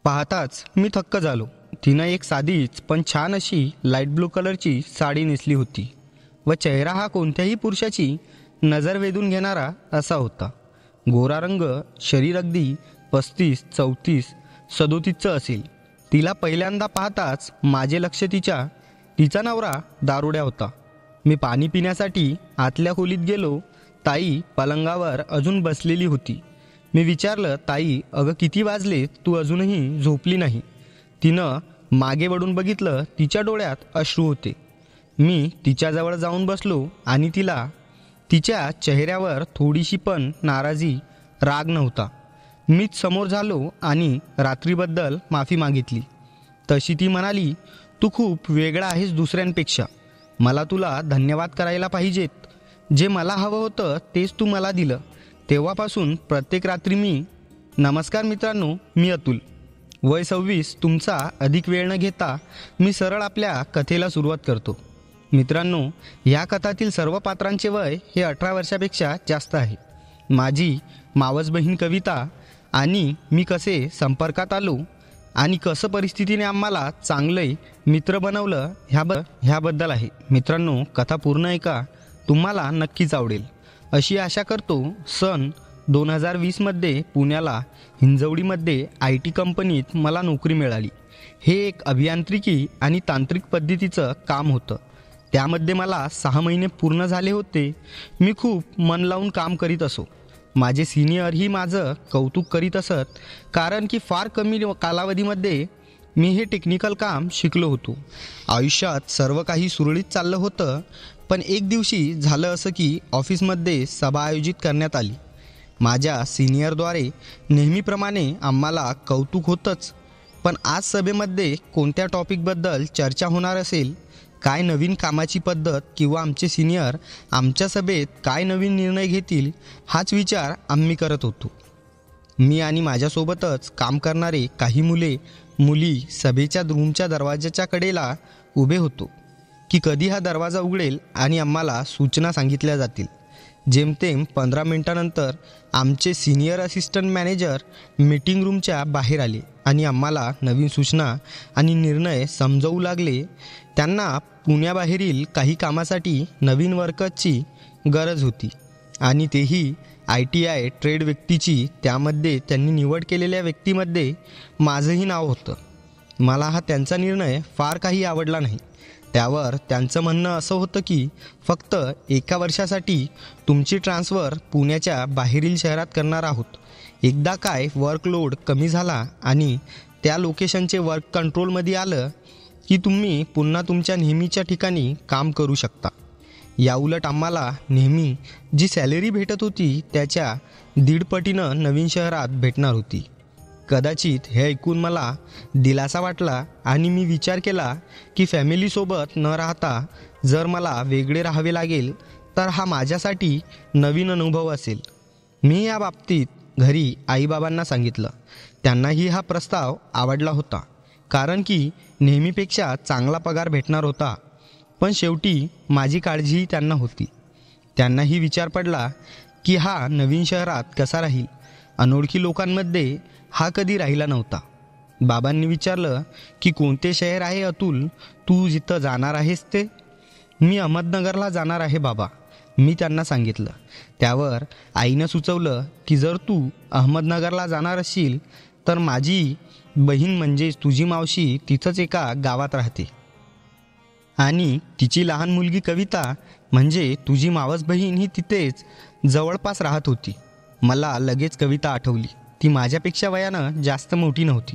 पाहताच मी थक्क झालो. तिनं एक साधीच पण छान अशी लाईट ब्लू कलरची साडी नेसली होती व चेहरा हा कोणत्याही पुरुषाची नजर वेधून घेणारा असा होता. गोरा रंग, शरीर अगदी 35, 34, 37चं असेल. तिला पहिल्यांदा पाहताच माझे लक्ष तिचा नवरा दारुड्या होता. मी पाणी पिण्यासाठी आतल्या खोलीत गेलो. ताई पलंगावर अजून बसलेली होती. मी विचारलं, ताई अगं किती वाजले, तू अजूनही झोपली नाही? तिनं मागे वळून बघितलं. तिच्या डोळ्यात अश्रू होते. मी तिच्याजवळ जाऊन बसलो आणि तिच्या चेहऱ्यावर थोडीशी पण नाराजी, राग नव्हता. मीच समोर झालो आणि रात्रीबद्दल माफी मागितली. तशी ती म्हणाली, तू खूप वेगळा आहेस दुसऱ्यांपेक्षा. मला तुला धन्यवाद करायला पाहिजेत. जे मला हवं होतं तेच तू मला दिलं. तेव्हापासून प्रत्येक रात्री नमस्कार मित्रांनो, मी अतुल, वय 26. तुमचा अधिक वेळ न घेता मी सरळ आपल्या कथेला सुरुवात करतो. मित्रांनो, या कथातील सर्व पात्रांचे वय हे 18 वर्षापेक्षा जास्त आहे. माझी मावस बहीण कविता आणि मी कसे संपर्कात आलो आणि कसं परिस्थितीने आम्हाला चांगले मित्र बनवलं ह्याबद्दल आहे. मित्रांनो, कथा पूर्ण ऐका, तुम्हाला नक्कीच आवडेल अशी आशा करतो. सन 2020मध्ये पुण्याला हिंजवडीमध्ये IT कंपनीत मला नोकरी मिळाली. हे एक अभियांत्रिकी आणि तांत्रिक पद्धतीचं काम होतं. त्यामध्ये मला 6 महिने पूर्ण झाले होते. मी खूप मन लावून काम करीत असो. माझे सिनियरही माझं कौतुक करीत असत, कारण की फार कमी कालावधीमध्ये मी हे टेक्निकल काम शिकलो होतो. आयुष्यात सर्व काही सुरळीत चाललं होतं. पण एक दिवशी झालं असं की ऑफिसमध्ये सभा आयोजित करण्यात आली. माझ्या सिनियरद्वारे नेहमीप्रमाणे आम्हाला कौतुक होतंच, पण आज सभेमध्ये कोणत्या टॉपिकबद्दल चर्चा होणार असेल, काय नवीन कामाची पद्धत किंवा आमचे सिनियर आमच्या सभेत काय नवीन निर्णय घेतील, हाच विचार आम्ही करत होतो. मी आणि माझ्यासोबतच काम करणारे काही मुली सभेच्या रूमच्या दरवाजाच्या कडेला उभे होतो की कधी हा दरवाजा उघडेल आणि आम्हाला सूचना सांगितल्या जातील. जेमतेम 15 मिनिटांनंतर आमचे सिनियर असिस्टंट मॅनेजर मीटिंग रूमच्या बाहेर आले आणि आम्हाला नवीन सूचना आणि निर्णय समजवू लागले. त्यांना पुण्याबाहेरील काही कामासाठी नवीन वर्कर्सची गरज होती आणि तेही ITI ट्रेड व्यक्तीची. त्यामध्ये त्यांनी निवड केलेल्या व्यक्तीमध्ये माझंही नाव होतं. मला त्यांचा निर्णय फार काही आवडला नाही. त्यावर त्यांचं म्हणणं असं होतं की फक्त 1 वर्षासाठी तुमची ट्रान्सफर पुण्याच्या बाहेरील शहरात करणार आहोत. एकदा काय वर्कलोड कमी झाला आणि त्या लोकेशनचे वर्क कंट्रोलमध्ये आलं की तुम्ही पुन्हा तुमच्या नेहमीच्या ठिकाणी काम करू शकता. याउलट आम्हाला नेहमी जी सॅलरी भेटत होती त्याच्या 1.5 पटीनं नवीन शहरात भेटणार होती. कदाचित हे ऐकून मला दिलासा वाटला आणि मी विचार केला की फॅमिलीसोबत न राहता जर मला वेगळे राहावे लागेल तर हा माझ्यासाठी नवीन अनुभव असेल. मी या बाबतीत घरी आईबाबांना सांगितलं. त्यांनाही हा प्रस्ताव आवडला होता, कारण की नेहमीपेक्षा चांगला पगार भेटणार होता. पण शेवटी माझी काळजीही त्यांना होती. त्यांनाही विचार पडला की हा नवीन शहरात कसा राहील. अनोळखी लोकांमध्ये हा कधी राहिला नव्हता. बाबांनी विचारलं की कोणते शहर आहे अतुल, तू जिथं जाणार आहेस ते? मी अहमदनगरला जाणार आहे बाबा, मी त्यांना सांगितलं. त्यावर आईनं सुचवलं की जर तू अहमदनगरला जाणार असशील तर माझी बहीण म्हणजेच तुझी मावशी तिथंच एका गावात राहते आणि तिची लहान मुलगी कविता म्हणजे तुझी मावस बहीण ही तिथेच जवळपास राहत होती. मला लगेच कविता आठवली. ती माझ्यापेक्षा वयानं जास्त मोठी नव्हती,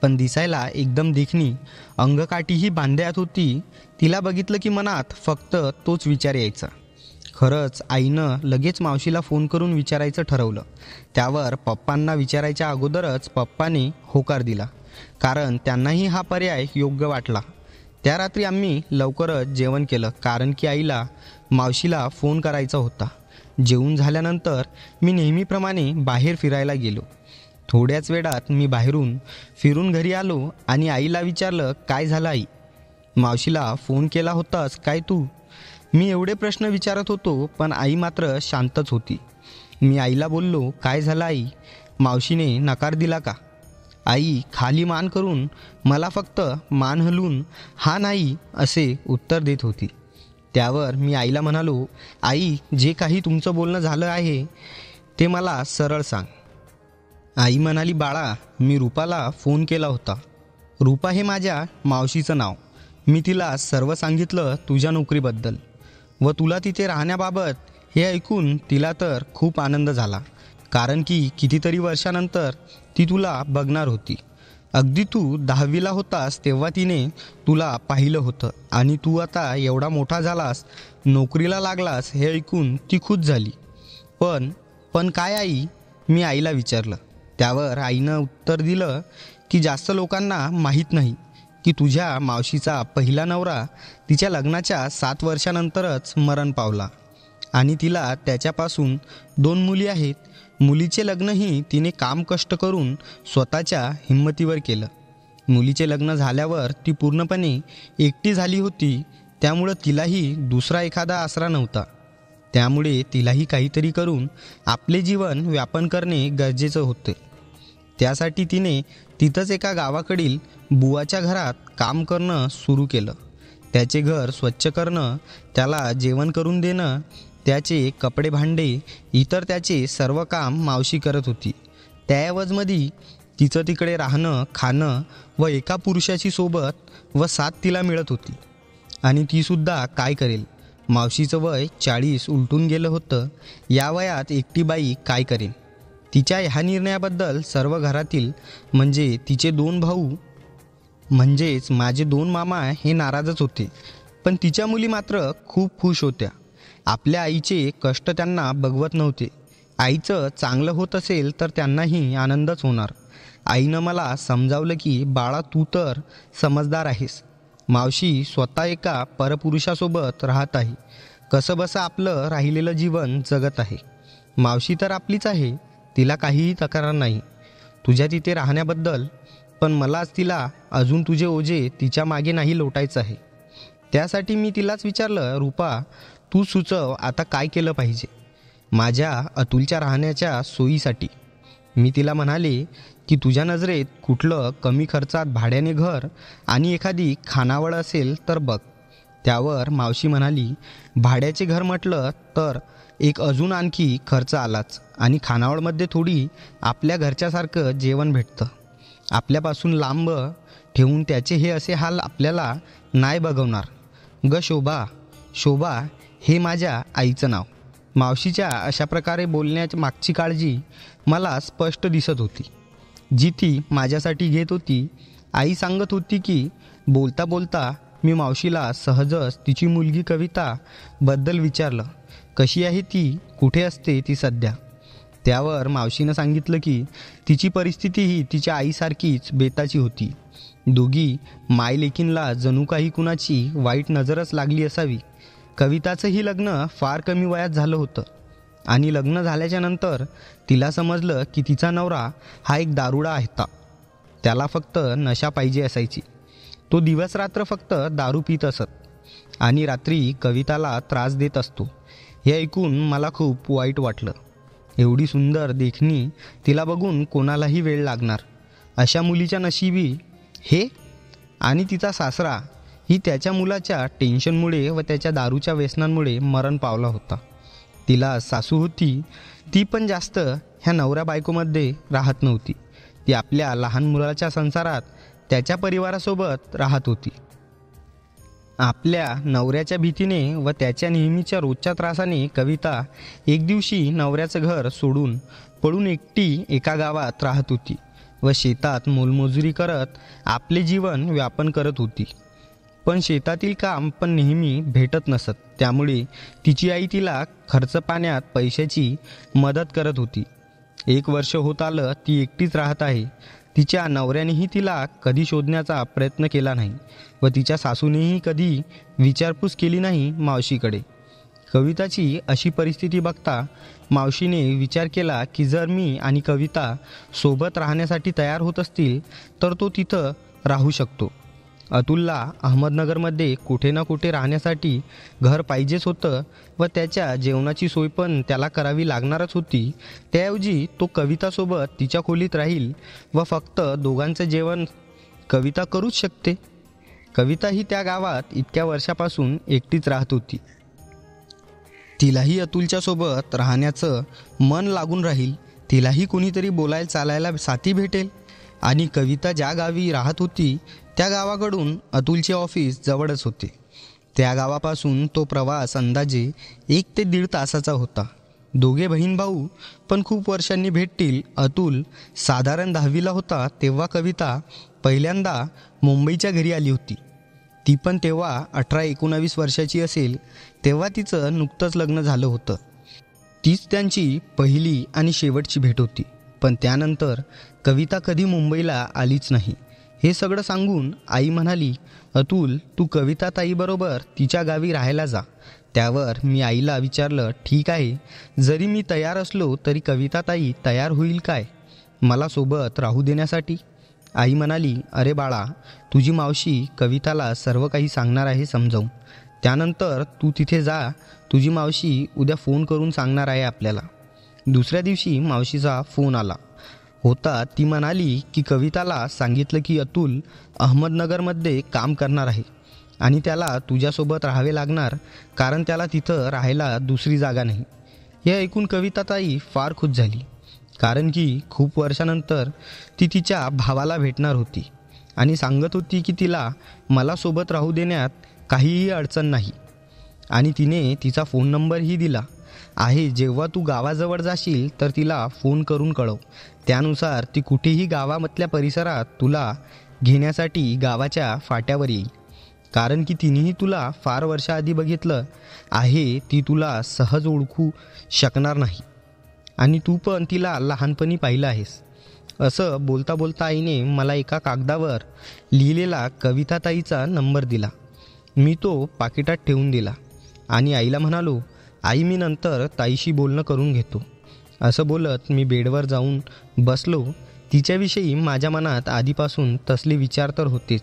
पण दिसायला एकदम देखणी, अंगकाठीही बांध्यात होती. तिला बघितलं की मनात फक्त तोच विचार यायचा. खरंच आईनं लगेच मावशीला फोन करून विचारायचं ठरवलं. त्यावर पप्पांना विचारायच्या अगोदरच पप्पाने होकार दिला, कारण त्यांनाही हा पर्याय योग्य वाटला. त्या रात्री आम्ही लवकरच जेवण केलं, कारण की आईला मावशीला फोन करायचा होता. जेवून झाल्यानंतर मी नेहमीप्रमाणे बाहेर फिरायला गेलो. थोड्याच वेळात मी बाहेरून फिरून घरी आलो आणि आईला विचारलं, काय झालं आई? मावशीला फोन केला होतास काय तू? मी एवढे प्रश्न विचारत होतो, पण आई मात्र शांतच होती. मी आईला बोललो, काय झालं आई? मावशीने नकार दिला का? आई खाली मान करून मला फक्त मान हलवून हा नाही असे उत्तर देत होती. त्यावर मी आईला म्हणालो, आई, जे काही तुमचं बोलणं झालं आहे ते मला सरळ सांग. आई म्हणाली, बाळा, मी रूपाला फोन केला होता. रूपा हे माझ्या मावशीचं नाव. मी तिला सर्व सांगितलं तुझ्या नोकरीबद्दल व तुला तिथे राहण्याबाबत. हे ऐकून तिला तर खूप आनंद झाला, कारण की कितीतरी वर्षानंतर ती तुला बघणार होती. अगदी तू 10वीला होतास तेव्हा तिने तुला पाहिलं होतं आणि तू आता एवढा मोठा झालास, नोकरीला लागलास हे ऐकून ती खुश झाली. पण काय आई? मी आईला विचारलं. त्यावर आईनं उत्तर दिलं की जास्त लोकांना माहीत नाही की तुझ्या मावशीचा पहिला नवरा तिच्या लग्नाच्या 7 वर्षानंतरच मरण पावला आणि तिला त्याच्यापासून 2 मुली आहेत. मुलीचे लग्नही तिने काम कष्ट करून स्वतःच्या हिंमतीवर केलं. मुलीचे लग्न झाल्यावर ती पूर्णपणे एकटी झाली होती, त्यामुळं तिलाही दुसरा एखादा आसरा नव्हता. त्यामुळे तिलाही काहीतरी करून आपले जीवन व्यापन करणे गरजेचं होते. त्यासाठी तिने तिथंच एका गावाकडील बुवाच्या घरात काम करणं सुरू केलं. त्याचे घर स्वच्छ करणं, त्याला जेवण करून देणं, त्याचे कपडे भांडे, इतर त्याचे सर्व काम मावशी करत होती. त्याऐवजमध्ये तिचं तिकडे राहणं, खाणं व एका पुरुषाची सोबत व साथ तिला मिळत होती. आणि तीसुद्धा काय करेल? मावशीचं वय 40 उलटून गेलं होतं. या वयात एकटी बाई काय करेल? तिच्या ह्या निर्णयाबद्दल सर्व घरातील म्हणजे तिचे 2 भाऊ म्हणजेच माझे 2 मामा हे नाराजच होते. पण तिच्या मुली मात्र खूप खुश होत्या. आपल्या आईचे कष्ट त्यांना बघवत नव्हते. आईचं चांगलं होत असेल तर त्यांनाही आनंदच होणार. आईनं मला समजावलं की बाळा, तू तर समजदार आहेस. मावशी स्वतः एका परपुरुषासोबत राहत आहे. कसं बसं आपलं राहिलेलं जीवन जगत आहे. मावशी तर आपलीच आहे, तिला काहीही तक्रार नाही तुझ्या तिथे राहण्याबद्दल. पण मलाच तिला अजून तुझे ओझे तिच्या मागे नाही लोटायचं आहे. त्यासाठी मी तिलाच विचारलं, रूपा, तू सुचव आता काय केलं पाहिजे माझ्या अतुलच्या राहण्याच्या सोयीसाठी. मी तिला म्हणाले की तुझ्या नजरेत कुठलं कमी खर्चात भाड्याने घर आणि एखादी खानावळ असेल तर बघ. त्यावर मावशी म्हणाली, भाड्याचे घर म्हटलं तर एक अजून आणखी खर्च आलाच आणि खानावळमध्ये थोडी आपल्या घरच्यासारखं जेवण भेटतं. आपल्यापासून लांब ठेवून त्याचे हे असे हाल आपल्याला नाही बघवणार ग शोभा. शोभा हे माझ्या आईचं नाव. मावशीच्या अशा प्रकारे बोलण्याच्या मागची काळजी मला स्पष्ट दिसत होती, जी ती माझ्यासाठी घेत होती. आई सांगत होती की बोलता बोलता मी मावशीला सहजच तिची मुलगी कविता बद्दल विचारलं, कशी आहे ती, कुठे असते ती सध्या. त्यावर मावशीनं सांगितलं की तिची परिस्थितीही तिच्या आईसारखीच बेताची होती. दोघी मायलेकींला जणू काही कुणाची वाईट नजरच लागली असावी. कविताचंही लग्न फार कमी वयात झालं होतं आणि लग्न झाल्याच्या नंतर तिला समजलं की तिचा नवरा हा एक दारुडा होता. त्याला फक्त नशा पाहिजे असायची. तो दिवस रात्र फक्त दारू पित असत आणि रात्री कविताला त्रास देत असतो. हे ऐकून मला खूप वाईट वाटलं. एवढी सुंदर देखणी तिला बघून कोणालाही वेळ लागणार, अशा मुलीच्या नशिबी हे. आणि तिचा सासरा ही त्याच्या मुलाच्या टेन्शनमुळे व त्याच्या दारूच्या व्यसनांमुळे मरण पावला होता. तिला सासू होती, ती पण जास्त ह्या नवऱ्या बायकोमध्ये राहत नव्हती. ती आपल्या लहान मुलाच्या संसारात त्याच्या परिवारासोबत राहत होती. आपल्या नवऱ्याच्या भीतीने व त्याच्या नेहमीच्या रोजच्या त्रासाने कविता एक दिवशी नवऱ्याचं घर सोडून पळून एकटी एका गावात राहत होती व शेतात मोलमजुरी करत आपले जीवन व्यापन करत होती. पण शेतातील काम पण नेहमी भेटत नसत, त्यामुळे तिची आई तिला खर्च पाण्यात पैशाची मदत करत होती. 1 वर्ष होत आलं ती एकटीच राहत आहे. तिच्या नवऱ्यानेही तिला कधी शोधण्याचा प्रयत्न केला नाही व तिच्या सासूनेही कधी विचारपूस केली नाही मावशीकडे. कविताची अशी परिस्थिती बघता मावशीने विचार केला की जर मी आणि कविता सोबत राहण्यासाठी तयार होत असतील तर तो तिथं राहू शकतो. अतुलला अहमदनगरमध्ये कुठे ना कुठे राहण्यासाठी घर पाहिजेच होतं व त्याच्या जेवणाची सोय पण त्याला करावी लागणारच होती. त्याऐवजी तो कवितासोबत तिच्या खोलीत राहील व फक्त दोघांचं जेवण कविता करूच शकते. कविता ही त्या गावात इतक्या वर्षापासून एकटीच राहत होती. तिलाही अतुलच्या सोबत राहण्याचं मन लागून राहील. तिलाही कोणीतरी बोलायला चालायला साथी भेटेल. आणि कविता ज्या गावी राहत होती त्या गावाकडून अतुलचे ऑफिस जवळच होते. त्या गावापासून तो प्रवास अंदाजे 1 ते 1.5 तासाचा होता. दोघे बहीण भाऊ पण खूप वर्षांनी भेटतील. अतुल साधारण 10वीला होता तेव्हा कविता पहिल्यांदा मुंबईच्या घरी आली होती. ती पण तेव्हा 18-19 वर्षाची असेल. तेव्हा तिचं नुकतंच लग्न झालं होतं. तीच त्यांची पहिली आणि शेवटची भेट होती. पण त्यानंतर कविता कधी मुंबईला आलीच नाही. हे सगळं सांगून आई म्हणाली, अतुल तू कविता ताईबरोबर तिच्या गावी राहायला जा. त्यावर मी आईला विचारलं, ठीक आहे, जरी मी तयार असलो तरी कविता ताई तयार होईल काय मला सोबत राहू देण्यासाठी? आई म्हणाली, अरे बाळा, तुझी मावशी कविताला सर्व काही सांगणार आहे समजावून. त्यानंतर तू तिथे जा. तुझी मावशी उद्या फोन करून सांगणार आहे आपल्याला. दुसऱ्या दिवशी मावशीचा फोन आला होता. ती म्हणाली की कविताला सांगितलं की अतुल अहमदनगरमध्ये काम करणार आहे आणि त्याला तुझ्यासोबत राहावे लागणार, कारण त्याला तिथं राहायला दुसरी जागा नाही. हे ऐकून कविता ताई फार खुश झाली, कारण की खूप वर्षानंतर ती तिच्या भावाला भेटणार होती आणि सांगत होती की तिला मला सोबत राहू देण्यात काहीही अडचण नाही. आणि तिने तिचा फोन नंबरही दिला आहे. जेव्हा तू गावाजवळ जाशील तर तिला फोन करून कळव. त्यानुसार ती कुठेही गावामधल्या परिसरात तुला घेण्यासाठी गावाच्या फाट्यावर येईल, कारण की तिनेही तुला फार वर्षाआधी बघितलं आहे. ती तुला सहज ओळखू शकणार नाही आणि तू पण तिला लहानपणी पाहिलं आहेस. असं बोलता बोलता आईने मला एका कागदावर लिहिलेला कविताताईचा नंबर दिला. मी तो पाकिटात ठेवून दिला आणि आईला म्हणालो, आई मी नंतर ताईशी बोलणं करून घेतो. असं बोलत मी बेडवर जाऊन बसलो. तिच्याविषयी माझ्या मनात आधीपासून तसले विचार तर होतेच.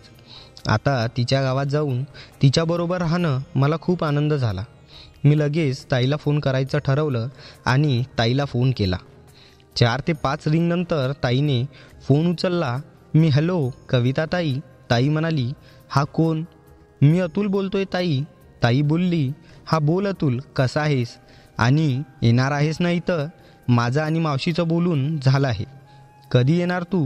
आता तिच्या गावात जाऊन तिच्याबरोबर राहणं मला खूप आनंद झाला. मी लगेच ताईला फोन करायचं ठरवलं आणि ताईला फोन केला. 4 ते 5 रिंगनंतर ताईने फोन उचलला. मी हॅलो कविता ताई. ताई म्हणाली, हा कोण? मी अतुल बोलतोय ताई. ताई बोलली, हा बोल अतुल, कसा आहेस आणि येणार आहेस ना इथं? माझं आणि मावशीचं बोलून झालं आहे. कधी येणार तू?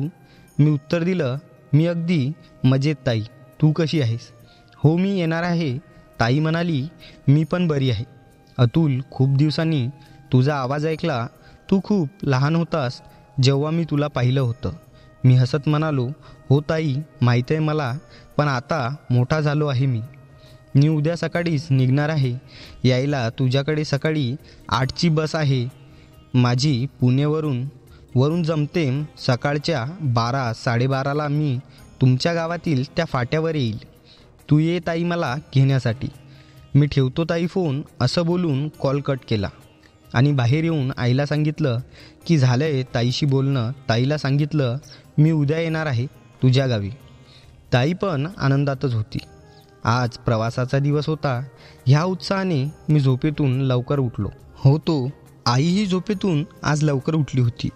मी उत्तर दिलं, मी अगदी मजेत ताई, तू कशी आहेस? हो मी येणार आहे. ताई म्हणाली, मी पण बरी आहे. अतुल खूप दिवसांनी तुझा आवाज ऐकला. तू खूप लहान होतास जेव्हा मी तुला पाहिलं होतं. मी हसत म्हणालो, हो ताई माहीत आहे मला, पण आता मोठा झालो आहे मी उद्या सकाळीच निघणार आहे. यायला तुझ्याकडे सकाळी 8ची बस आहे माझी पुणेवरून जमते. सकाळच्या 12-12:30ला मी तुमच्या गावातील त्या फाट्यावर येईल. तू ये ताई मला घेण्यासाठी. मी ठेवतो ताई फोन, असं बोलून कॉल कट केला आणि बाहेर येऊन आईला सांगितलं की झालंय ताईशी बोलणं. ताईला सांगितलं मी उद्या येणार आहे तुझ्या गावी. ताई पण आनंदातच होती. आज प्रवासाचा दिवस होता. ह्या उत्साहाने मी झोपेतून लवकर उठलो होतो. आईही झोपेतून आज लवकर उठली होती.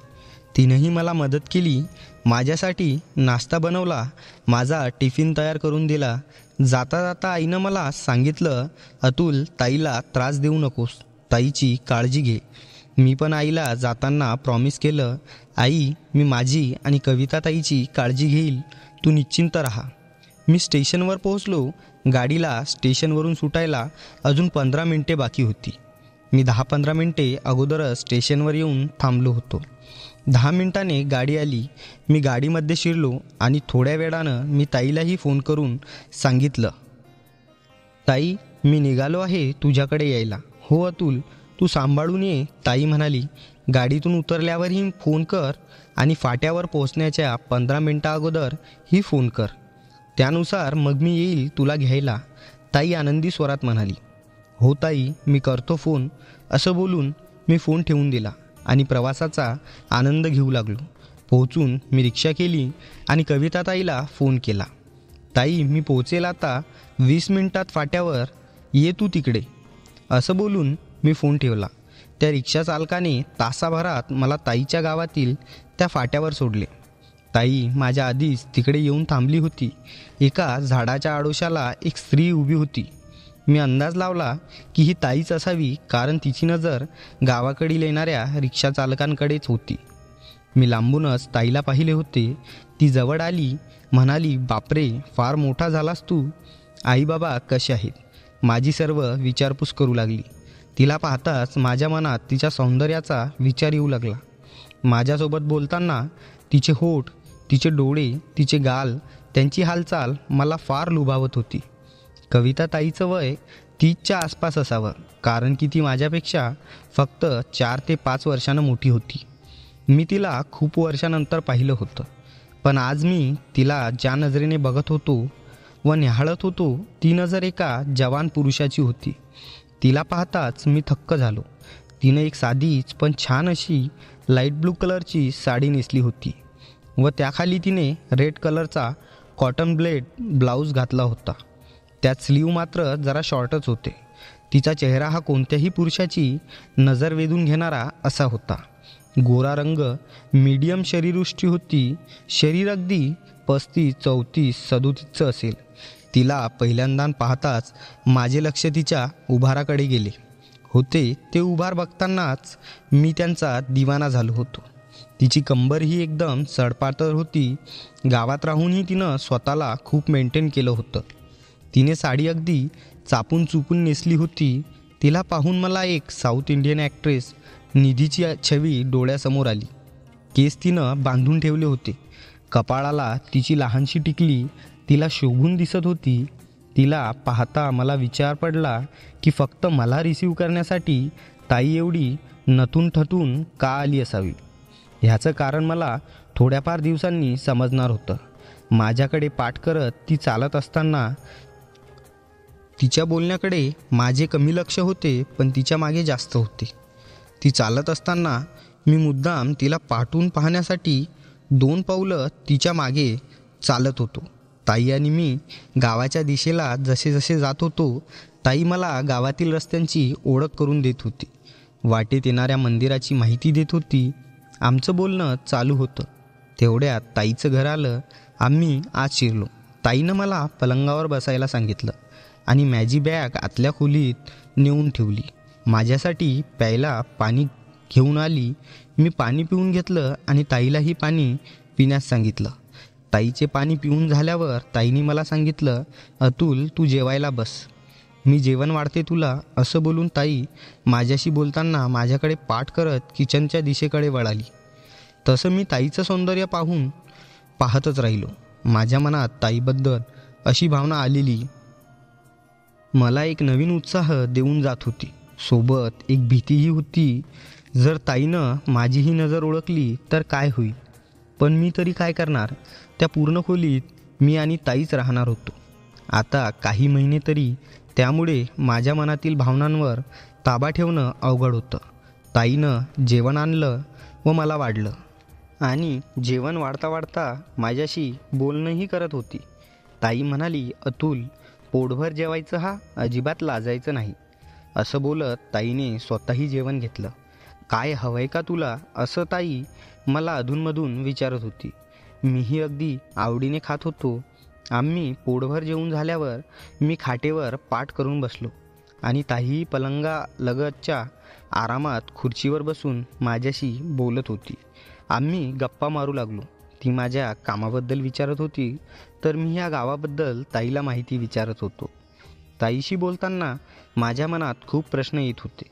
तिनंही मला मदत केली. माझ्यासाठी नाश्ता बनवला, माझा टिफिन तयार करून दिला. जाता जाता आईनं मला सांगितलं, अतुल ताईला त्रास देऊ नकोस, ताईची काळजी घे. मी पण आईला जाताना प्रॉमिस केलं, आई मी माझी आणि कविता ताईची काळजी घेईल, तू निश्चिंत राहा. मी स्टेशनवर पोहोचलो. गाडीला स्टेशनवरून सुटायला अजून 15 मिनिटे बाकी होती. मी 10-15 मिनिटे अगोदरच स्टेशनवर येऊन थांबलो होतो. 10 मिनिटांनी गाडी आली. मी गाडीमध्ये शिरलो आणि थोड्या वेळानं मी ताईलाही फोन करून सांगितलं, ताई मी निघालो आहे तुझ्याकडे यायला. हो अतुल तू सांभाळून ये, ताई म्हणाली. गाडीतून उतरल्यावरही फोन कर आणि फाट्यावर पोहोचण्याच्या 15 मिनिटा अगोदर ही फोन कर, त्यानुसार मग मी येईल तुला घ्यायला, ताई आनंदी स्वरात म्हणाली. हो ताई मी करतो फोन, असं बोलून मी फोन ठेवून दिला आणि प्रवासाचा आनंद घेऊ लागलो. पोहोचून मी रिक्षा केली आणि कविता ताईला फोन केला. ताई मी पोहोचेल आता 20 मिनिटात फाट्यावर, ये तू तिकडे. असं बोलून मी फोन ठेवला. त्या रिक्षा चालकाने तासाभरात मला ताईच्या गावातील त्या फाट्यावर सोडले. ताई माझ्या आधीच तिकडे येऊन थांबली होती. एका झाडाच्या आडोशाला एक स्त्री उभी होती. मी अंदाज लावला की ही ताईच असावी, कारण तिची नजर गावाकडील येणाऱ्या रिक्षा चालकांकडेच होती. मी लांबूनच ताईला पाहिले होते. ती जवळ आली, म्हणाली, बापरे फार मोठा झालास तू. आई बाबा कसे आहेत, माझी सर्व विचारपूस करू लागली. तिला पाहताच माझ्या मनात तिच्या सौंदर्याचा विचार येऊ लागला. माझ्यासोबत बोलताना तिचे होठ, तिचे डोळे, तिचे गाल, त्यांची हालचाल मला फार लुभावत होती. कविता ताईचं वय 30च्या आसपास असावं, कारण की ती माझ्यापेक्षा फक्त 4 ते 5 वर्षांनं मोठी होती. मी तिला खूप वर्षानंतर पाहिलं होतं, पण आज मी तिला ज्या नजरेने बघत होतो व न्याहाळत होतो ती नजर एका जवान पुरुषाची होती. तिला पाहताच मी थक्क झालो. तिने एक साधीच पण छान अशी लाईट ब्लू कलरची साडी नेसली होती व त्याखाली तिने रेड कलरचा कॉटन ब्लेड ब्लाऊज घातला होता. त्यात स्लीव मात्र जरा शॉर्टच होते. तिचा चेहरा हा कोणत्याही पुरुषाची नजर वेधून घेणारा असा होता. गोरा रंग, मीडियम शरीरयष्टी होती. शरीर अगदी 35, 34, 37चं असेल. तिला पहिल्यांदा पाहताच माझे लक्ष तिच्या उभाराकडे गेले होते. ते उभार बघतानाच मी त्यांचा दिवाना झालो होतो. तिची कंबर ही एकदम सडपातळ होती. गावात राहूनही तिनं स्वतःला खूप मेंटेन केलं होतं. तिने साडी अगदी चापून चुपून नेसली होती. तिला पाहून मला एक साऊथ इंडियन ॲक्ट्रेस निधीची छवी डोळ्यासमोर आली. केस तिनं बांधून ठेवले होते. कपाळाला तिची लहानशी टिकली तिला शोभून दिसत होती. तिला पाहता मला विचार पडला की फक्त मला रिसीव्ह करण्यासाठी ताई एवढी नटून थटून का आली असावी. ह्याचं कारण मला थोड्याफार दिवसांनी समजणार होतं. माझ्याकडे पाठ करत ती चालत असताना तिच्या बोलण्याकडे माझे कमी लक्ष होते, पण तिच्या मागे जास्त होते. ती चालत असताना मी मुद्दाम तिला पाठवून पाहण्यासाठी 2 पावलं तिच्या मागे चालत होतो. ताई आणि मी गावाच्या दिशेला जसे जसे जात होतो, ताई मला गावातील रस्त्यांची ओळख करून देत होती. वाटेत येणाऱ्या मंदिराची माहिती देत होती. आमचं बोलणं चालू होतं. तेवढ्यात ताईचं घर आलं. आम्ही आत शिरलो. ताईनं मला पलंगावर बसायला सांगितलं आणि माझी बॅग आतल्या खोलीत नेऊन ठेवली. माझ्यासाठी प्यायला पाणी घेऊन आली. मी पाणी पिऊन घेतलं आणि ताईलाही पाणी पिण्यास सांगितलं. ताईचे पाणी पिऊन झाल्यावर ताईने मला सांगितलं, अतुल तू जेवायला बस, मी जेवण वाढते तुला. असं बोलून ताई माझ्याशी बोलताना माझ्याकडे पाठ करत किचनच्या दिशेकडे वळाली. तसं मी ताईचं सौंदर्य पाहतच राहिलो. माझ्या मनात ताईबद्दल अशी भावना आलेली मला एक नवीन उत्साह देऊन जात होती. सोबत एक भीतीही होती. जर ताईनं माझी ही नजर ओळखली तर काय होईल. पण मी तरी काय करणार. त्या पूर्ण खोलीत मी आणि ताईच राहणार होतो आता काही महिने तरी. त्यामुळे माझ्या मनातील भावनांवर ताबा ठेवणं अवघड होतं. ताईनं जेवण आणलं व मला वाढलं आणि जेवण वाढता वाढता माझ्याशी बोलणंही करत होती. ताई म्हणाली, अतुल पोटभर जेवायचं हा, अजिबात लाजायचं नाही. असं बोलत ताईने स्वतःही जेवण घेतलं. काय हवंय का तुला, असं ताई मला अधूनमधून विचारत होती. मीही अगदी आवडीने खात होतो. आम्ही पोटभर जेवून झाल्यावर मी खाटेवर पाठ करून बसलो आणि ताई पलंगालगतच्या आरामात खुर्चीवर बसून माझ्याशी बोलत होती. आम्ही गप्पा मारू लागलो. ती माझ्या कामाबद्दल विचारत होती तर मी ह्या गावाबद्दल ताईला माहिती विचारत होतो. ताईशी बोलताना माझ्या मनात खूप प्रश्न येत होते.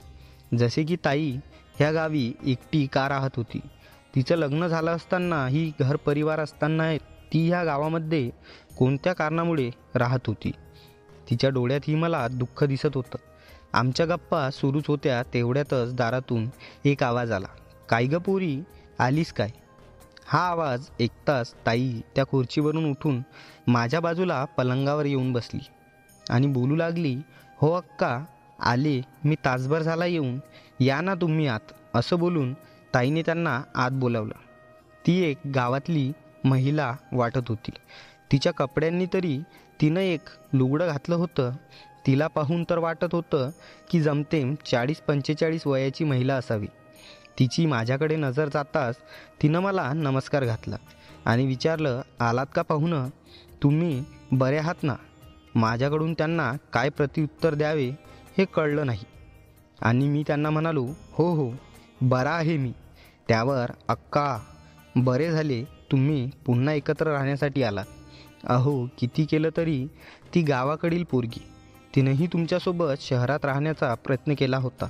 जसे की ताई ह्या गावी एकटी का राहत होती. तिचं लग्न झालं असताना ही घर परिवार असताना ती ह्या गावामध्ये कोणत्या कारणामुळे राहत होती. तिच्या डोळ्यातही मला दुःख दिसत होतं. आमच्या गप्पा सुरूच होत्या. तेवढ्यातच दारातून एक आवाज आला, काय ग पोरी, आलीस काय. हा आवाज ऐकताच ताई त्या खुर्चीवरून उठून माझ्या बाजूला पलंगावर येऊन बसली आणि बोलू लागली, हो अक्का आले, मी तासभर झाला येऊन, या ना तुम्ही आत. असं बोलून ताईने त्यांना आत बोलावलं. ती एक गावातली महिला वाटत होती. तिच्या कपड्यांनी तरी तिनं एक लुगडं घातलं होतं. तिला पाहून तर वाटत होतं की जमतेम 40-45 वयाची महिला असावी. तिची माझ्याकडे नजर जाताच तिनं मला नमस्कार घातला आणि विचारलं, आलात का पाहुणं? तुम्ही बरे आहात ना? माझ्याकडून त्यांना काय प्रत्युत्तर द्यावे हे कळलं नाही आणि मी त्यांना म्हणालो, हो हो बरा आहे मी. त्यावर अक्का, बरे झाले तुम्ही पुन्हा एकत्र राहण्यासाठी आलात. अहो किती केलं तरी ती गावाकडील पोरगी. तिनंही तुमच्यासोबत शहरात राहण्याचा प्रयत्न केला होता,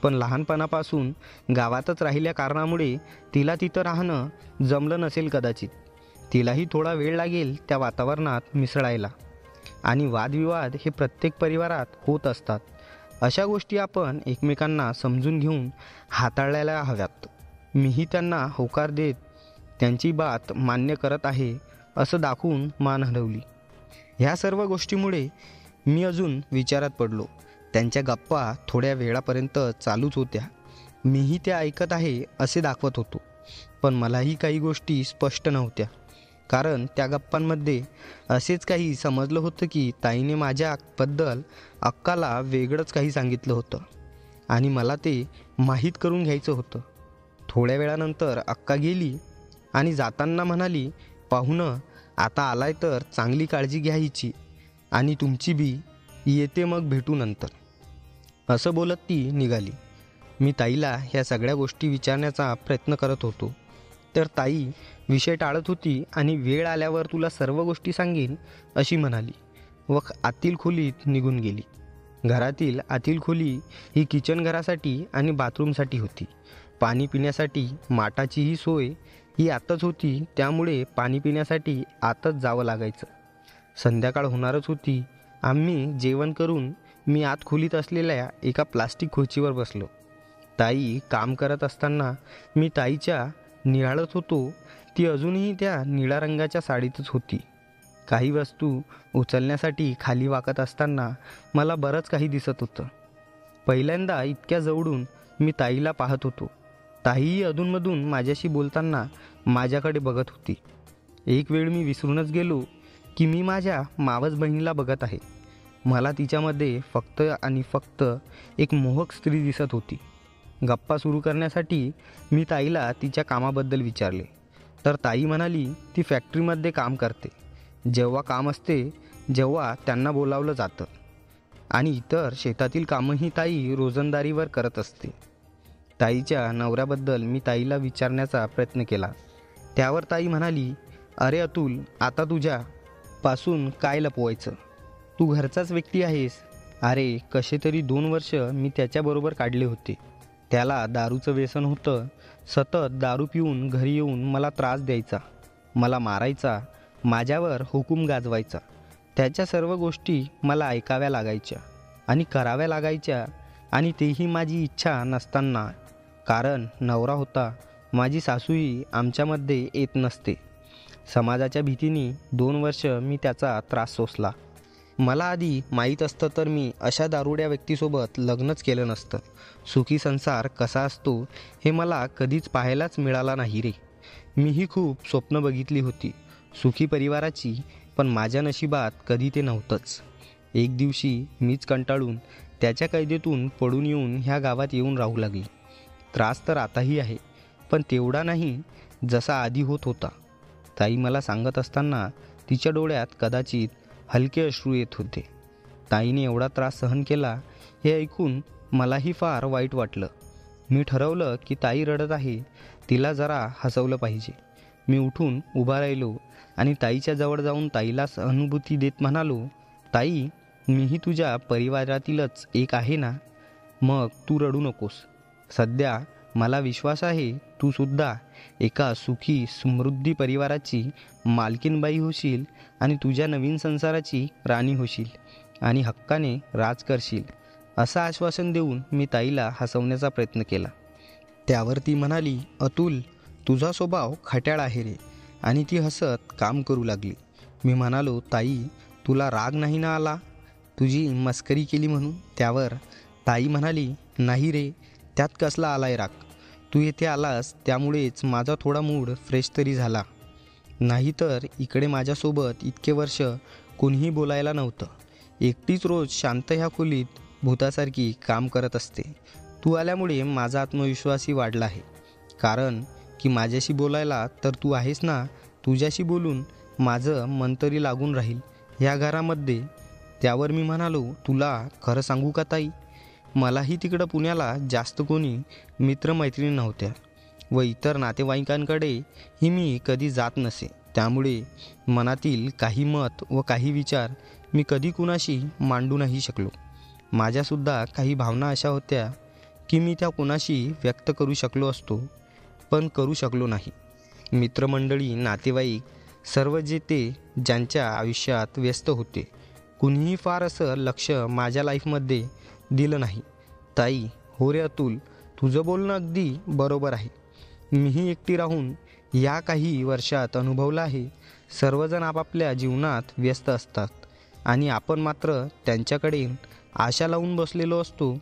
पण लहानपणापासून गावातच राहिल्या कारणामुळे तिला तिथं राहणं जमलं नसेल कदाचित. तिलाही थोडा वेळ लागेल त्या वातावरणात मिसळायला. आणि वादविवाद हे प्रत्येक परिवारात होत असतात. अशा गोष्टी आपण एकमेकांना समजून घेऊन हाताळायला हव्यात. मीही त्यांना होकार देत त्यांची बात मान्य करत आहे असं दाखवून मान हलवली. ह्या सर्व गोष्टीमुळे मी अजून विचारात पडलो. त्यांच्या गप्पा थोड्या वेळापर्यंत चालूच होत्या. मीही त्या ऐकत आहे असे दाखवत होतो, पण मलाही काही गोष्टी स्पष्ट नव्हत्या. कारण त्या गप्पांमध्ये असेच काही समजलं होतं की ताईने माझ्याबद्दल अक्काला वेगळंच काही सांगितलं होतं आणि मला ते माहीत करून घ्यायचं होतं. थोड्या वेळानंतर अक्का गेली आणि जाताना म्हणाली, पाहुणं आता आलाय तर चांगली काळजी घ्या हिची आणि तुमची बी. येते मग भेटू नंतर. असं बोलत ती निघाली. मी ताईला ह्या सगळ्या गोष्टी विचारण्याचा प्रयत्न करत होतो, तर ताई विषय टाळत होती आणि वेळ आल्यावर तुला सर्व गोष्टी सांगेन अशी म्हणाली व आतील खोलीत निघून गेली. घरातील आतील खोली ही किचन घरासाठी आणि बाथरूमसाठी होती. पाणी पिण्यासाठी माठाचीही सोय ही आतच होती, त्यामुळे पाणी पिण्यासाठी आतच जावं लागायचं. संध्याकाळ होणारच होती. आम्ही जेवण करून मी आत खोलीत असलेल्या एका प्लास्टिक खुर्चीवर बसलो. ताई काम करत असताना मी ताईच्या निहाळत होतो. ती अजूनही त्या निळ्या रंगाच्या साडीतच होती. काही वस्तू उचलण्यासाठी खाली वाकत असताना मला बरंच काही दिसत होतं. पहिल्यांदा इतक्या जवळून मी ताईला पाहत होतो. ताईही अधूनमधून माझ्याशी बोलताना माझ्याकडे बघत होती. एक वेळ मी विसरूनच गेलो की मी माझ्या मावस बहिणीला बघत आहे. मला तिच्यामध्ये फक्त आणि फक्त एक मोहक स्त्री दिसत होती. गप्पा सुरू करण्यासाठी मी ताईला तिच्या कामाबद्दल विचारले, तर ताई म्हणाली ती फॅक्टरीमध्ये काम करते. जेव्हा काम असते जेव्हा त्यांना बोलावलं जातं आणि इतर शेतातील कामंही ताई रोजंदारीवर करत असते. ताईच्या नवऱ्याबद्दल मी ताईला विचारण्याचा प्रयत्न केला. त्यावर ताई म्हणाली, अरे अतुल, आता तुझ्यापासून काय लपवायचं? तू घरचाच व्यक्ती आहेस. अरे कसे तरी 2 वर्ष मी त्याच्याबरोबर काढले होते. त्याला दारूचं व्यसन होतं. सतत दारू पिऊन घरी येऊन मला त्रास द्यायचा, मला मारायचा, माझ्यावर हुकूम गाजवायचा. त्याच्या सर्व गोष्टी मला ऐकाव्या लागायच्या आणि कराव्या लागायच्या, आणि तेही माझी इच्छा नसताना. कारण नवरा होता. माझी सासूही आमच्यामध्ये येत नसते. समाजाच्या भीतीने 2 वर्ष मी त्याचा त्रास सोसला. मला आधी माहीत असतं तर मी अशा दारुड्या व्यक्तीसोबत लग्नच केलं नसतं. सुखी संसार कसा असतो हे मला कधीच पाहायलाच मिळाला नाही रे. मीही खूप स्वप्न बघितली होती सुखी परिवाराची, पण माझ्या नशिबात कधी ते नव्हतंच. एक दिवशी मीच कंटाळून त्याच्या कैदेतून पडून येऊन ह्या गावात येऊन राहू लागली. त्रास तर आताही आहे, पण तेवढा नाही जसा आधी होत होता. ताई मला सांगत असताना तिच्या डोळ्यात कदाचित हलके अश्रू येत होते. ताईने एवढा त्रास सहन केला हे ऐकून मलाही फार वाईट वाटलं. मी ठरवलं की ताई रडत आहे, तिला जरा हसवलं पाहिजे. मी उठून उभा राहिलो आणि ताईच्या जवळ जाऊन ताईला सहानुभूती देत म्हणालो, ताई, मीही तुझ्या परिवारातीलच एक आहे ना, मग तू रडू नकोस. सध्या मला विश्वास आहे तू सुद्धा एका सुखी समृद्धी परिवाराची मालकीनबाई होशील आणि तुझ्या नवीन संसाराची राणी होशील आणि हक्काने राज करशील, असं आश्वासन देऊन मी ताईला हसवण्याचा प्रयत्न केला. त्यावर ती म्हणाली, अतुल, तुझा स्वभाव खट्याळ आहे रे. आणि ती हसत काम करू लागली. मी म्हणालो, ताई, तुला राग नाही ना आला तुझी मस्करी केली म्हणून? त्यावर ताई म्हणाली, नाही रे, त्यात कसला आलाय राग? तू येथे आलास त्यामुळेच माझा थोडा मूड फ्रेश तरी झाला. नाहीतर इकडे माझ्यासोबत इतके वर्ष कोणीही बोलायला नव्हतं. एकटीच रोज शांत ह्या खोलीत भूतासारखी काम करत असते. तू आल्यामुळे माझा आत्मविश्वासही वाढला आहे. कारण की माझ्याशी बोलायला तर तू आहेस ना. तुझ्याशी बोलून माझं मन तरी लागून राहील ह्या घरामध्ये. त्यावर मी म्हणालो, तुला खरं सांगू का ताई, मलाही तिकडं पुण्याला जास्त कोणी मित्रमैत्रिणी नव्हत्या व इतर नातेवाईकांकडेही मी कधी जात नसे. त्यामुळे मनातील काही मत व काही विचार मी कधी कुणाशी मांडू नाही शकलो. माझ्यासुद्धा काही भावना अशा होत्या की मी त्या कुणाशी व्यक्त करू शकलो असतो, पण करू शकलो नाही. मित्रमंडळी, नातेवाईक सर्व जे ते ज्यांच्या आयुष्यात व्यस्त होते, कुणीही फार असं लक्ष माझ्या लाईफमध्ये दिलं नाही. ताई, हो रे अतुल, तुझं बोलणं अगदी बरोबर आहे. मीही एकटी राहून या काही वर्षात अनुभवलं आहे. सर्वजण आपापल्या जीवनात व्यस्त असतात आणि आपण मात्र त्यांच्याकडे आशा लावून बसलेलो असतो.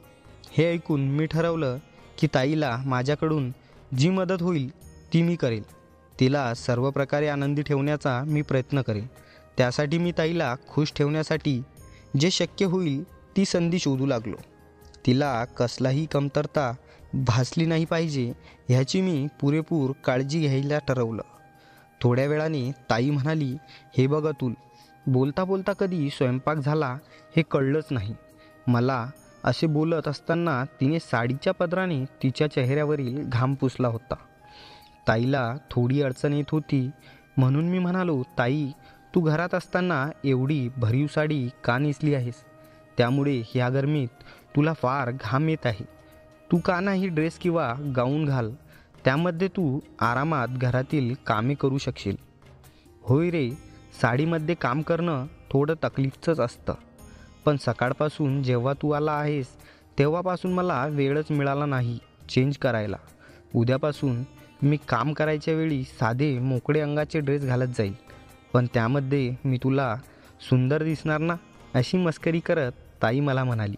हे ऐकून मी ठरवलं की ताईला माझ्याकडून जी मदत होईल ती मी करेल. तिला सर्व प्रकारे आनंदी ठेवण्याचा मी प्रयत्न करेन. त्यासाठी मी ताईला खुश ठेवण्यासाठी जे शक्य होईल ती संधी शोधू लागलो. तिला कसलाही कमतरता भासली नाही पाहिजे ह्याची मी पुरेपूर काळजी घ्यायला ठरवलं. थोड्या वेळाने ताई म्हणाली, हे बघ अतुल, बोलता बोलता कधी स्वयंपाक झाला हे कळलंच नाही मला. असे बोलत असताना तिने साडीच्या पदराने तिच्या चेहऱ्यावरील घाम पुसला होता. ताईला थोडी अडचण येत होती म्हणून मी म्हणालो, ताई, तू घरात असताना एवढी भरीव साडी का नेसली आहेस? त्यामुळे ह्या गरमीत तुला फार घाम येत आहे. तू का नाही ड्रेस किंवा गाऊन घाल, त्यामध्ये तू आरामात घरातील कामे करू शकशील. होय रे, साडीमध्ये काम करणं थोडं तकलीफचंच असतं, पण सकाळपासून जेव्हा तू आला आहेस तेव्हापासून मला वेळच मिळाला नाही चेंज करायला. उद्यापासून मी काम करायच्या वेळी साधे मोकळे अंगाचे ड्रेस घालत जाईल, पण त्यामध्ये मी तुला सुंदर दिसणार ना, अशी मस्करी करत ताई मला म्हणाली.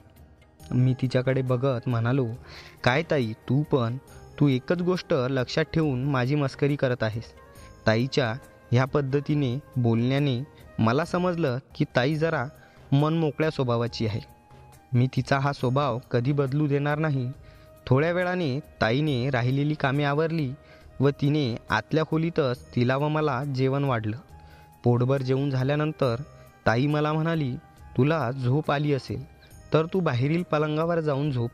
मी तिच्याकडे बघत म्हणालो, काय ताई, तू एकच गोष्ट लक्षात ठेवून माझी मस्करी करत आहेस. ताईच्या ह्या पद्धतीने बोलण्याने मला समजलं की ताई जरा मनमोकळ्या स्वभावाची आहे. मी तिचा हा स्वभाव कधी बदलू देणार नाही. थोड्या वेळाने ताईने राहिलेली कामे आवरली व तिने आतल्या खोलीतच तिला व मला जेवण वाढलं. पोटभर जेवून झाल्यानंतर ताई मला म्हणाली, तुला झोप आली असेल तर तू बाहेरील पलंगावर जाऊन झोप.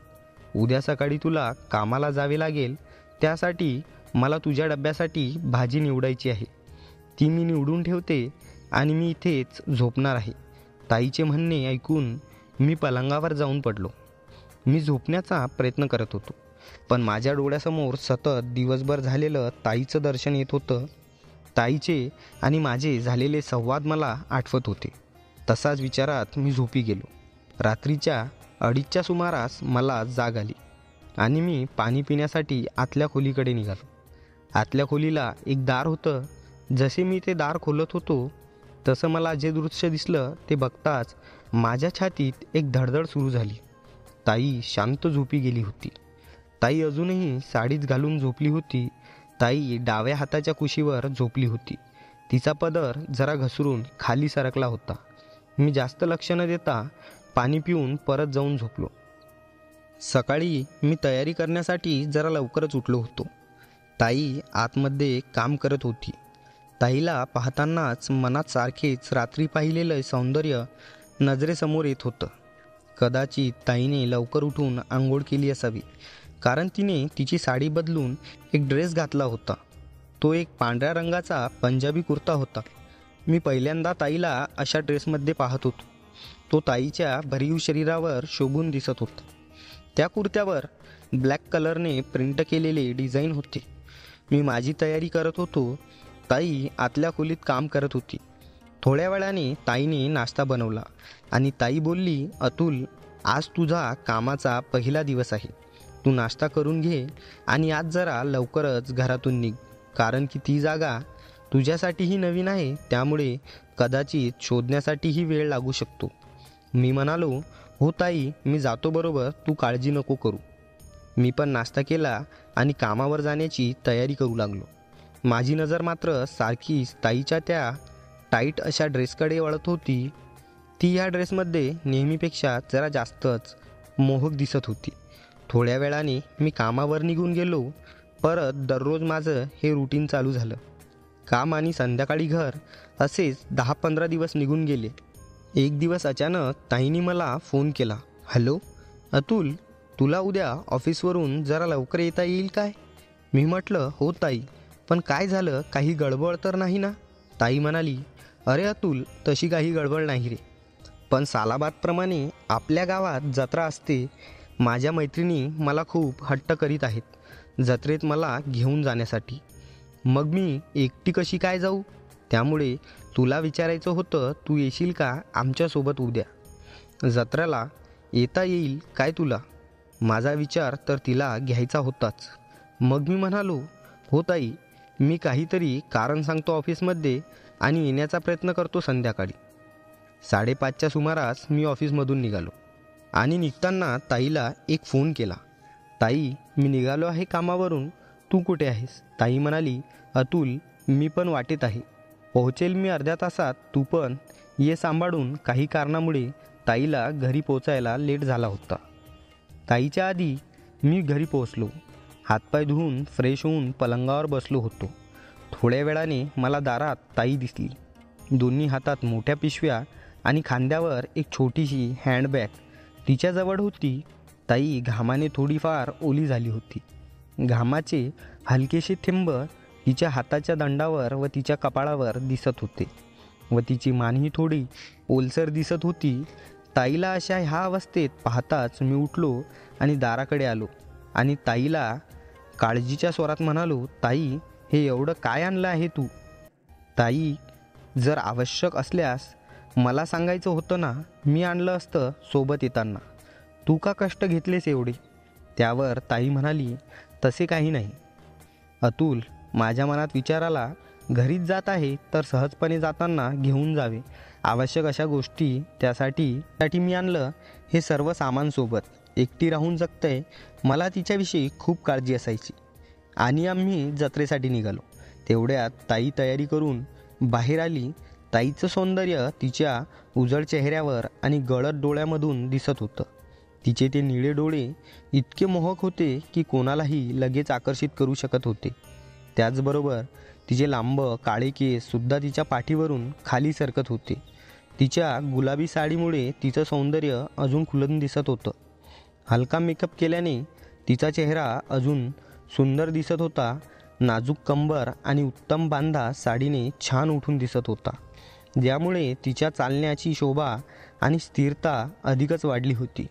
उद्या सकाळी तुला कामाला जावे लागेल, त्यासाठी मला तुझ्या डब्यासाठी भाजी निवडायची आहे. ती मी निवडून ठेवते आणि मी इथेच झोपणार आहे. ताईचे म्हणणे ऐकून मी पलंगावर जाऊन पडलो. मी झोपण्याचा प्रयत्न करत होतो, पण माझ्या डोळ्यासमोर सतत दिवसभर झालेलं ताईचं दर्शन येत होतं. ताईचे आणि माझे झालेले संवाद मला आठवत होते. तसाच विचारात मी झोपी गेलो. रात्रीच्या 2:30च्या सुमारास मला जाग आली आणि मी पाणी पिण्यासाठी आतल्या खोलीकडे निघालो. आतल्या खोलीला एक दार होतं. जसे मी ते दार खोलत होतो तसं मला जे दृश्य दिसलं ते बघताच माझ्या छातीत एक धडधड सुरू झाली. ताई शांत झोपी गेली होती. ताई अजूनही साडीच घालून झोपली होती. ताई डाव्या हाताच्या कुशीवर झोपली होती. तिचा पदर जरा घसरून खाली सरकला होता. मी जास्त लक्ष न देता पाणी पिऊन परत जाऊन झोपलो. सकाळी मी तयारी करण्यासाठी जरा लवकरच उठलो होतो. ताई आतमध्ये काम करत होती. ताईला पाहतानाच मनात सारखेच रात्री पाहिलेलं सौंदर्य नजरेसमोर येत होतं. कदाचित ताईने लवकर उठून आंघोळ केली असावी, कारण तिने तिची साडी बदलून एक ड्रेस घातला होता. तो एक पांढऱ्या रंगाचा पंजाबी कुर्ता होता. मी पहिल्यांदा ताईला अशा ड्रेसमध्ये पाहत होतो. तो ताईच्या भरीव शरीरावर शोभून दिसत होता. त्या कुर्त्यावर ब्लॅक कलरने प्रिंट केलेले डिझाईन होते. मी माझी तयारी करत होतो. ताई आतल्या खोलीत काम करत होती. थोड्या वेळाने ताईने नाश्ता बनवला आणि ताई बोलली, अतुल, आज तुझा कामाचा पहिला दिवस आहे. तू नाश्ता करून घे आणि आज जरा लवकरच घरातून निघ, कारण की ती जागा तुझ्यासाठीही नवीन आहे, त्यामुळे कदाचित शोधण्यासाठीही वेळ लागू शकतो. मी म्हणालो, हो ताई, मी जातो बरोबर, तू काळजी नको करू. मी पण नाश्ता केला आणि कामावर जाण्याची तयारी करू लागलो. माझी नजर मात्र सारखीच ताईच्या त्या टाईट अशा ड्रेसकडे वळत होती. ती या ड्रेसमध्ये नेहमीपेक्षा जरा जास्तच मोहक दिसत होती. थोड्या वेळाने मी कामावर निघून गेलो. परत दररोज माझं हे रुटीन चालू झालं. काम आणि संध्याकाळी घर असेच 10-15 दिवस निघून गेले. एक दिवस अचानक ताईने मला फोन केला. हॅलो अतुल, तुला उद्या ऑफिसवरून जरा लवकर येता येईल काय? मी म्हटलं हो ताई, पण काय झालं, काही गडबड तर नाही ना? ताई म्हणाली, अरे अतुल, तशी काही गडबड नाही रे, पण सालाबादप्रमाणे आपल्या गावात जत्रा असते. माझ्या मैत्रिणी मला खूप हट्ट करीत आहेत जत्रेत मला घेऊन जाण्यासाठी. मग मी एकटी कशी काय जाऊ? त्यामुळे तुला विचारायचं होतं, तू येशील का आमच्यासोबत उद्या जत्रेला? येता येईल काय तुला? माझा विचार तर तिला घ्यायचा होताच. मग मी म्हणालो, हो ताई, मी काहीतरी कारण सांगतो ऑफिसमध्ये आणि येण्याचा प्रयत्न करतो संध्याकाळी. 5:30च्या सुमारास मी ऑफिसमधून निघालो आणि निघताना ताईला एक फोन केला. ताई, मी निघालो आहे कामावरून, तू कुठे आहेस? ताई म्हणाली, अतुल, मी पण वाटेत आहे, पोहोचेल मी अर्ध्या तासात, तू पण ये सांभाळून. काही कारणामुळे ताईला घरी पोचायला लेट झाला होता. ताईच्या आधी मी घरी पोहोचलो. हातपाय धुवून फ्रेश होऊन पलंगावर बसलो होतो. थोड्या वेळाने मला दारात ताई दिसली. दोन्ही हातात मोठ्या पिशव्या आणि खांद्यावर एक छोटीशी हँडबॅग तिच्याजवळ होती. ताई घामाने थोडीफार ओली झाली होती. घामाचे हलकेसे थेंब तिच्या हाताच्या दंडावर व तिच्या कपाळावर दिसत होते व तिची मानही थोडी ओलसर दिसत होती. ताईला अशा ह्या अवस्थेत पाहताच मी उठलो आणि दाराकडे आलो आणि ताईला काळजीच्या स्वरात म्हणालो, ताई, हे एवढं काय आणलं आहे तू? ताई, जर आवश्यक असल्यास मला सांगायचं होतं ना, मी आणलं असतं सोबत येताना. तू का कष्ट घेतलेस एवढे? त्यावर ताई म्हणाली, तसे काही नाही अतुल, माझ्या मनात विचार आला, घरीच जात आहे तर सहजपणे जाताना घेऊन जावे आवश्यक अशा गोष्टी. त्यासाठी मी आणलं हे सर्व सामान सोबत. एकटी राहून जगतंय, मला तिच्याविषयी खूप काळजी असायची. आणि आम्ही जत्रेसाठी निघालो. तेवढ्यात ताई तयारी करून बाहेर आली. ताईचं सौंदर्य तिच्या उजळ चेहऱ्यावर आणि गडद डोळ्यामधून दिसत होतं. तिचे ते निळे डोळे इतके मोहक होते की कोणालाही लगेच आकर्षित करू शकत होते. त्याचबरोबर तिचे लांब काळे केस सुद्धा तिच्या पाठीवरून खाली सरकत होते. तिच्या गुलाबी साडीमुळे तिचं सौंदर्य अजून खुलून दिसत होतं. हलका मेकअप केल्याने तिचा चेहरा अजून सुंदर दिसत होता. नाजूक कंबर आणि उत्तम बांधा साडीने छान उठून दिसत होता, ज्यामुळे तिच्या चालण्याची शोभा आणि स्थिरता अधिकच वाढली होती.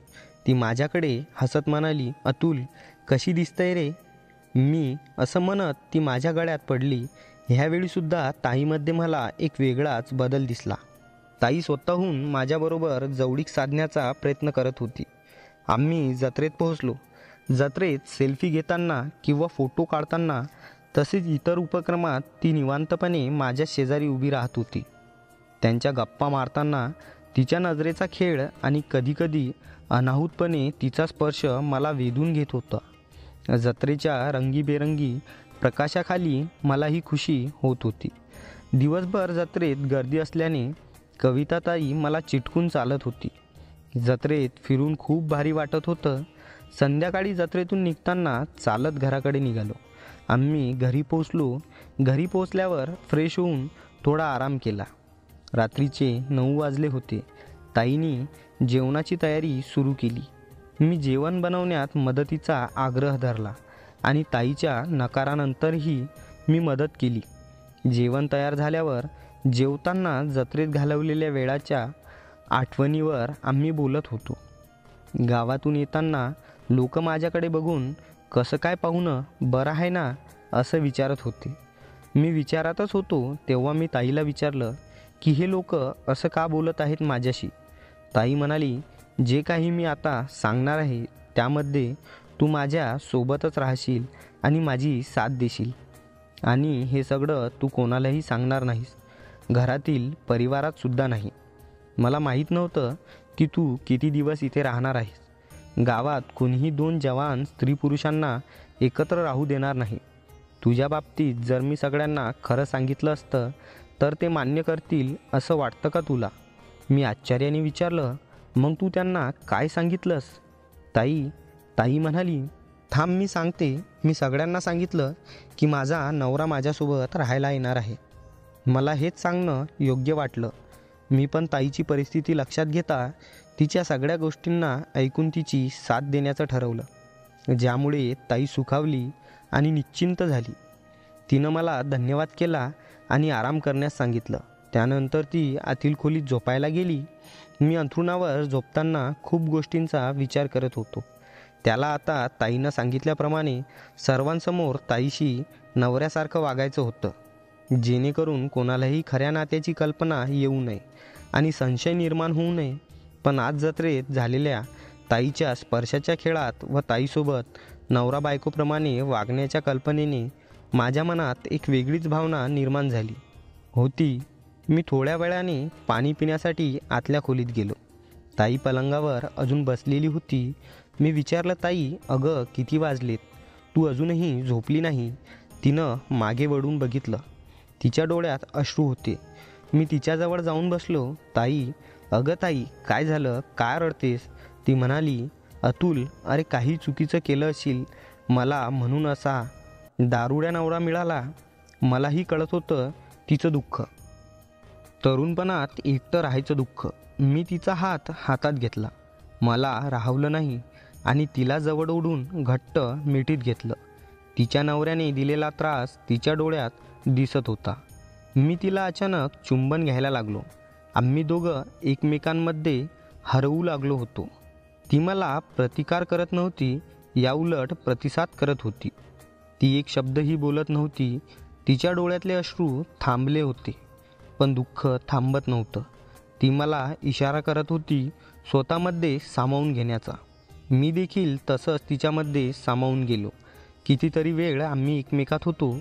ती माझ्याकडे हसत म्हणाली, अतुल, कशी दिसतंय रे? मी असं म्हणत ती माझ्या गळ्यात पडली. ह्यावेळीसुद्धा ताईमध्ये मला एक वेगळाच बदल दिसला. ताई स्वतःहून माझ्याबरोबर जवळीक साधण्याचा प्रयत्न करत होती. आम्ही जत्रेत पोहोचलो. जत्रेत सेल्फी घेताना किंवा फोटो काढताना तसेच इतर उपक्रमात ती निवांतपणे माझ्या शेजारी उभी राहत होती. त्यांच्या गप्पा मारताना तिच्या नजरेचा खेळ आणि कधीकधी अनाहूतपणे तिचा स्पर्श मला वेधून घेत होता. जत्रेच्या रंगीबेरंगी प्रकाशाखाली मला ही खुशी होत होती. दिवसभर जत्रेत गर्दी असल्याने कविताताई मला चिटकून चालत होती. जत्रेत फिरून खूप भारी वाटत होतं. संध्याकाळी जत्रेतून निघताना चालत घराकडे निघालो. आम्ही घरी पोचलो. घरी पोचल्यावर फ्रेश होऊन थोडा आराम केला. रात्रीचे 9 वाजले होते. ताईनी जेवणाची तयारी सुरू केली. मी जेवण बनवण्यात मदतीचा आग्रह धरला आणि ताईच्या नकारानंतरही मी मदत केली. जेवण तयार झाल्यावर जेवताना जत्रेत घालवलेल्या वेळाच्या आठवणीवर आम्ही बोलत होतो. गावातून येताना लोक माझ्याकडे बघून कसं काय पाहुणं, बरं आहे ना, असं विचारत होते. मी विचारातच होतो तेव्हा मी ताईला विचारलं की हे लोक असं का बोलत आहेत माझ्याशी. ताई म्हणाली, जे काही मी आता सांगणार आहे त्यामध्ये तू माझ्या सोबतच राहशील आणि माझी साथ देशील. आणि हे सगळं तू कोणालाही सांगणार नाहीस, घरातील परिवारात सुद्धा नाही. मला माहीत नव्हतं की तू किती दिवस इथे राहणार आहेस. गावात कोणीही 2 जवान स्त्री पुरुषांना एकत्र राहू देणार नाही. तुझ्या बाबतीत जर मी सगळ्यांना खरं सांगितलं असतं तर ते मान्य करतील असं वाटतं का तुला? मी आश्चर्याने विचारलं. मग तू त्यांना काय सांगितलंस? ताई म्हणाली, थांब मी सांगते. मी सगळ्यांना सांगितलं की माझा नवरा माझ्यासोबत राहायला येणार आहे. मला हेच सांगणं योग्य वाटलं. मी पण ताईची परिस्थिती लक्षात घेता तिच्या सगळ्या गोष्टींना ऐकून तिची साथ देण्याचं ठरवलं, ज्यामुळे ताई सुखावली आणि निश्चिंत झाली. तिनं मला धन्यवाद केला आणि आराम करण्यास सांगितलं. त्यानंतर ती आतील खोलीत झोपायला गेली. मी अंथरुणावर झोपताना खूप गोष्टींचा विचार करत होतो. त्याला आता ताईनं सांगितल्याप्रमाणे सर्वांसमोर ताईशी नवऱ्यासारखं वागायचं होतं, जेणेकरून कोणालाही खऱ्या नात्याची कल्पना येऊ नये आणि संशय निर्माण होऊ नये. पण आज जत्रेत झालेल्या ताईच्या स्पर्शाच्या खेळात व ताईसोबत नवरा बायकोप्रमाणे वागण्याच्या कल्पनेने माझ्या मनात एक वेगळीच भावना निर्माण झाली होती. मी थोड्या वेळाने पाणी पिण्यासाठी आतल्या खोलीत गेलो. ताई पलंगावर अजून बसलेली होती. मी विचारलं, ताई, अगं किती वाजलेत? तू अजूनही झोपली नाही? तिनं मागे वळून बघितलं. तिच्या डोळ्यात अश्रू होते. मी तिच्याजवळ जाऊन बसलो. अगं ताई, काय झालं? काय रडतेस? ती म्हणाली, अतुल, अरे काही चुकीचं केलं असेल मला म्हणून असा दारुड्या नवरा मिळाला. मलाही कळत होतं तिचं दुःख, तरुणपणात एकटं राहायचं दुःख. मी तिचा हात हातात घेतला. मला राहवलं नाही आणि तिला जवळ ओढून घट्ट मिठीत घेतलं. तिच्या नवऱ्याने दिलेला त्रास तिच्या डोळ्यात दिसत होता. मी तिला अचानक चुंबन घ्यायला लागलो. आम्ही दोघं एकमेकांमध्ये हरवू लागलो होतो. ती मला प्रतिकार करत नव्हती, याउलट प्रतिसाद करत होती. ती एक शब्दही बोलत नव्हती. तिच्या डोळ्यातले अश्रू थांबले होते, पण दुःख थांबत नव्हतं. ती मला इशारा करत होती स्वतःमध्ये सामावून घेण्याचा. मी देखील तसंच तिच्यामध्ये सामावून गेलो. कितीतरी वेळ आम्ही एकमेकात होतो.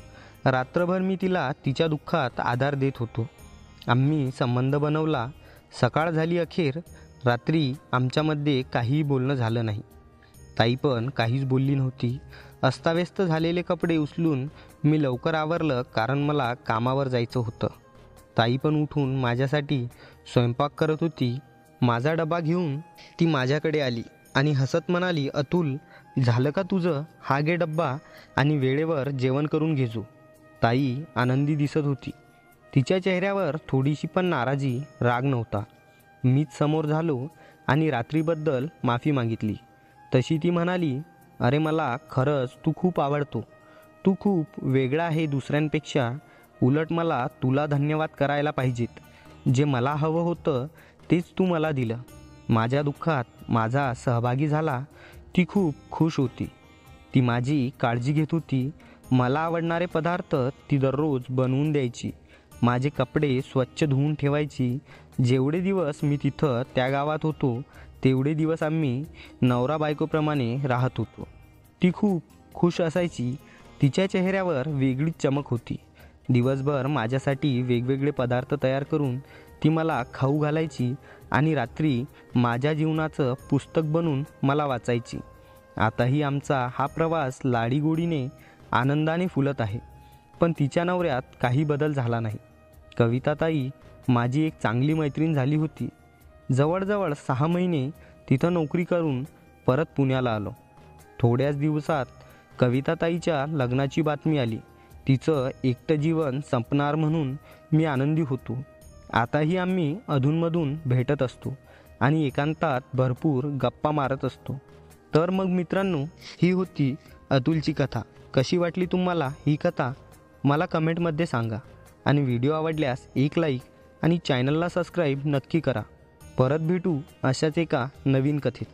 रात्रभर मी तिला तिच्या दुःखात आधार देत होतो. आम्ही संबंध बनवला. सकाळ झाली. अखेर रात्री आमच्यामध्ये काहीही बोलणं झालं नाही. ताई पण काहीच बोलली नव्हती. अस्ताव्यस्त झालेले कपडे उचलून मी लवकर आवरलं, कारण मला कामावर जायचं होतं. ताई पण उठून माझ्यासाठी स्वयंपाक करत होती. माझा डबा घेऊन ती माझ्याकडे आली आणि हसत म्हणाली, अतुल, झालं का तुझं? हा घे डब्बा आणि वेळेवर जेवण करून घेजो. ताई आनंदी दिसत होती. तिच्या चेहऱ्यावर थोडीशी पण नाराजी, राग नव्हता. मीच समोर झालो आणि रात्रीबद्दल माफी मागितली. तशी ती म्हणाली, अरे मला खरंच तू खूप आवडतो. तू खूप वेगळा आहे दुसऱ्यांपेक्षा. उलट मला तुला धन्यवाद करायला पाहिजेत. जे मला हवं होतं तेच तू मला दिलं. माझ्या दुःखात माझा सहभागी झाला. ती खूप खुश होती. ती माझी काळजी घेत होती. मला आवडणारे पदार्थ ती दररोज बनवून द्यायची. माझे कपडे स्वच्छ धुवून ठेवायची. जेवढे दिवस मी तिथं त्या गावात होतो तेवढे दिवस आम्ही नवरा बायकोप्रमाणे राहत होतो. ती खूप खुश असायची. तिच्या चेहऱ्यावर वेगळीच चमक होती. दिवसभर माझ्यासाठी वेगवेगळे पदार्थ तयार करून ती मला खाऊ घालायची आणि रात्री माझ्या जीवनाचं पुस्तक बनवून मला वाचायची. आताही आमचा हा प्रवास लाडीगोडीने आनंदाने फुलत आहे. पण तिच्या नवऱ्यात काही बदल झाला नाही. कविताताई माझी एक चांगली मैत्रीण झाली होती. जवळजवळ 6 महिने तिथं नोकरी करून परत पुण्याला आलो. थोड्याच दिवसात कविताताईच्या लग्नाची बातमी आली. तिचं एकटं जीवन संपणार म्हणून मी आनंदी होतो. आताही आम्ही अधूनमधून भेटत असतो आणि एकांतात भरपूर गप्पा मारत असतो. तर मग मित्रांनो, ही होती अतुलची कथा. कशी वाटली तुम्हाला ही कथा मला कमेंटमध्ये सांगा आणि व्हिडिओ आवडल्यास एक लाईक आणि चॅनलला सबस्क्राईब नक्की करा. परत भेटू अशाच एका नवीन कथेत.